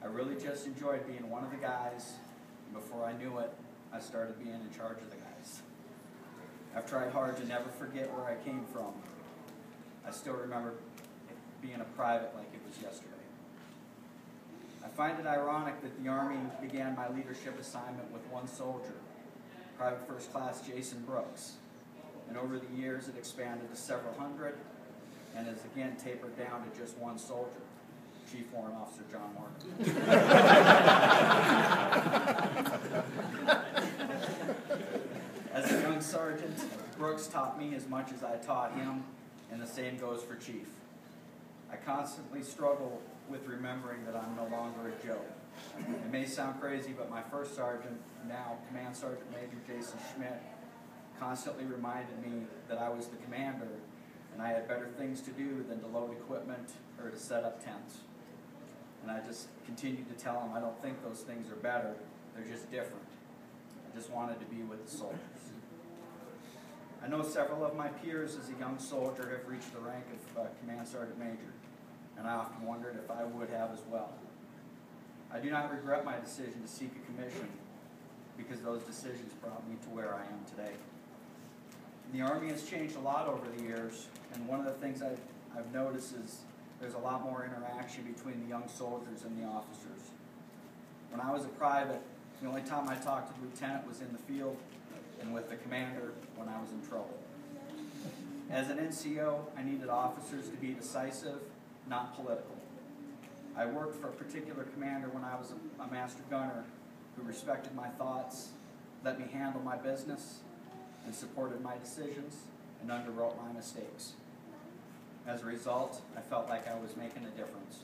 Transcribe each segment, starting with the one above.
really just enjoyed being one of the guys, and before I knew it, I started being in charge of the guys. I've tried hard to never forget where I came from. I still remember being a private like it was yesterday. I find it ironic that the Army began my leadership assignment with one soldier, Private First Class Jason Brooks, and over the years it expanded to several hundred and has again tapered down to just one soldier, Chief Warrant Officer John Morgan. As a young sergeant, Brooks taught me as much as I taught him, and the same goes for Chief. I constantly struggle with remembering that I'm no longer a Joe. It may sound crazy, but my first sergeant, now Command Sergeant Major Jason Schmidt, constantly reminded me that I was the commander and I had better things to do than to load equipment or to set up tents. And I just continued to tell him I don't think those things are better, they're just different. I just wanted to be with the soldiers. I know several of my peers as a young soldier have reached the rank of Command Sergeant Major, and I often wondered if I would have as well. I do not regret my decision to seek a commission because those decisions brought me to where I am today. The Army has changed a lot over the years, and one of the things I've noticed is there's a lot more interaction between the young soldiers and the officers. When I was a private, the only time I talked to the lieutenant was in the field and with the commander when I was in trouble. As an NCO, I needed officers to be decisive, not political. I worked for a particular commander when I was a master gunner who respected my thoughts, let me handle my business, and supported my decisions and underwrote my mistakes. As a result, I felt like I was making a difference.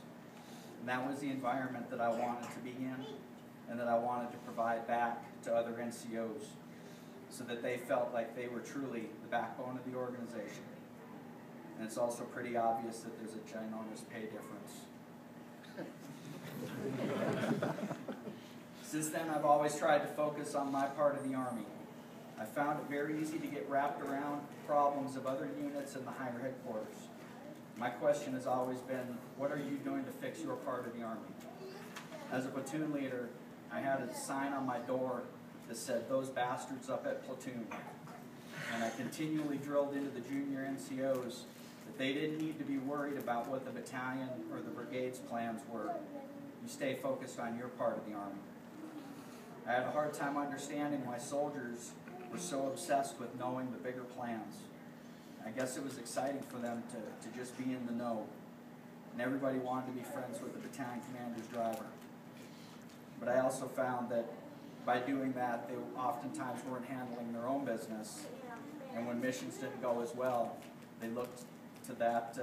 And that was the environment that I wanted to be in and that I wanted to provide back to other NCOs so that they felt like they were truly the backbone of the organization. And it's also pretty obvious that there's a ginormous pay difference. Since then, I've always tried to focus on my part of the Army. I found it very easy to get wrapped around problems of other units in the higher headquarters. My question has always been, what are you doing to fix your part of the Army? As a platoon leader, I had a sign on my door that said, "Those bastards up at platoon." And I continually drilled into the junior NCOs that they didn't need to be worried about what the battalion or the brigade's plans were. You stay focused on your part of the Army. I had a hard time understanding why soldiers were so obsessed with knowing the bigger plans. I guess it was exciting for them to just be in the know. And everybody wanted to be friends with the battalion commander's driver. But I also found that by doing that, they oftentimes weren't handling their own business. And when missions didn't go as well, they looked to that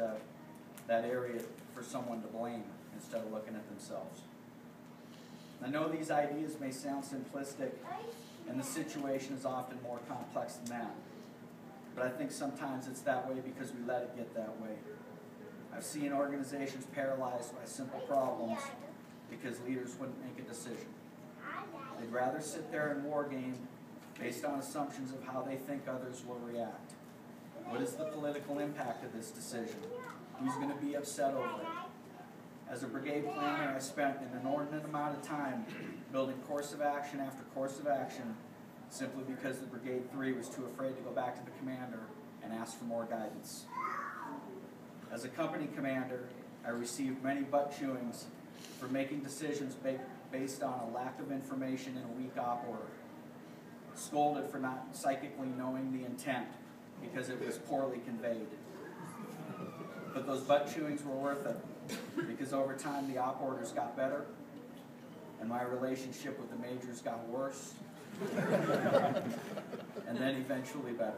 area for someone to blame instead of looking at themselves. I know these ideas may sound simplistic, and the situation is often more complex than that. But I think sometimes it's that way because we let it get that way. I've seen organizations paralyzed by simple problems because leaders wouldn't make a decision. They'd rather sit there and war game based on assumptions of how they think others will react. What is the political impact of this decision? Who's going to be upset over it? As a brigade planner, I spent an inordinate amount of time building course of action after course of action simply because the Brigade 3 was too afraid to go back to the commander and ask for more guidance. As a company commander, I received many butt chewings for making decisions based on a lack of information in a weak op order. Scolded for not psychically knowing the intent because it was poorly conveyed. But those butt chewings were worth it because over time the op orders got better and my relationship with the majors got worse and then eventually better.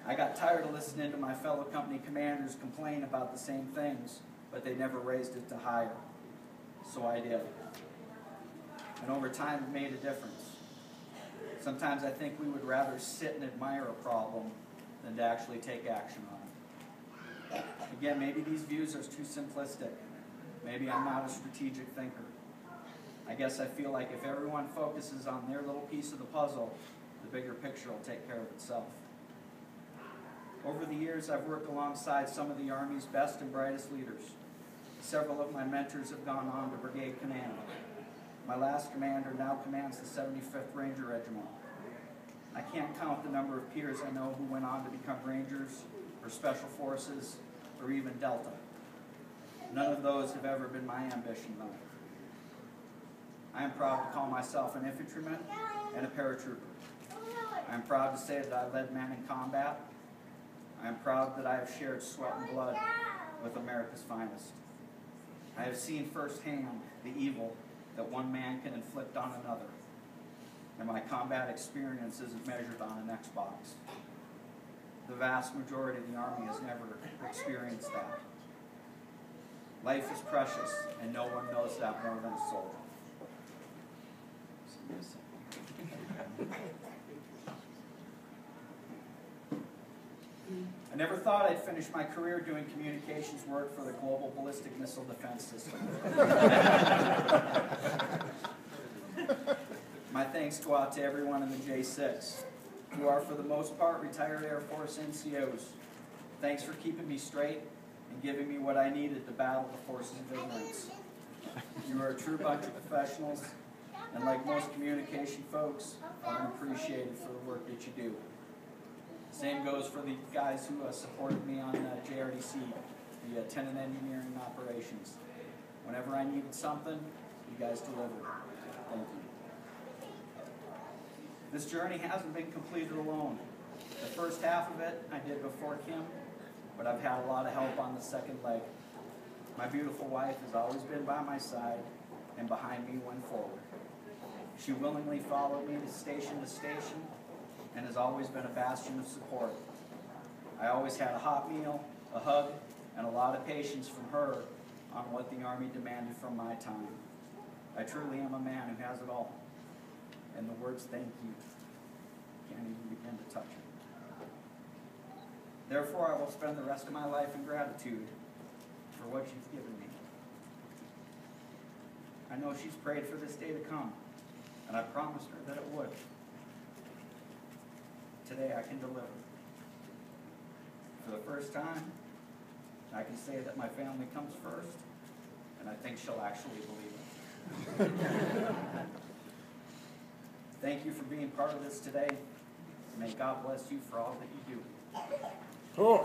I got tired of listening to my fellow company commanders complain about the same things, but they never raised it to higher. So I did. And over time it made a difference. Sometimes I think we would rather sit and admire a problem than to actually take action on it. Again, maybe these views are too simplistic. Maybe I'm not a strategic thinker. I guess I feel like if everyone focuses on their little piece of the puzzle, the bigger picture will take care of itself. Over the years, I've worked alongside some of the Army's best and brightest leaders. Several of my mentors have gone on to brigade command. My last commander now commands the 75th Ranger Regiment. I can't count the number of peers I know who went on to become Rangers, or Special Forces, or even Delta. None of those have ever been my ambition, though. I am proud to call myself an infantryman and a paratrooper. I am proud to say that I led men in combat. I am proud that I have shared sweat and blood with America's finest. I have seen firsthand the evil that one man can inflict on another, and my combat experience isn't measured on an Xbox. The vast majority of the Army has never experienced that. Life is precious, and no one knows that more than a soldier. I never thought I'd finish my career doing communications work for the Global Ballistic Missile Defense System. My thanks go out to everyone in the J6, who are for the most part retired Air Force NCOs. Thanks for keeping me straight and giving me what I needed to battle the forces of ignorance. You are a true bunch of professionals, and like most communication folks, I'm appreciated for the work that you do. Same goes for the guys who supported me on JRDC, the Tenant Engineering Operations. Whenever I needed something, you guys delivered. Thank you. This journey hasn't been completed alone. The first half of it I did before Kim, but I've had a lot of help on the second leg. My beautiful wife has always been by my side and behind me when forward. She willingly followed me to station and has always been a bastion of support. I always had a hot meal, a hug, and a lot of patience from her on what the Army demanded from my time. I truly am a man who has it all. And the words thank you can't even begin to touch it. Therefore, I will spend the rest of my life in gratitude for what you've given me. I know she's prayed for this day to come, and I promised her that it would. Today I can deliver. For the first time, I can say that my family comes first, and I think she'll actually believe it. Thank you for being part of this today. May God bless you for all that you do. Cool.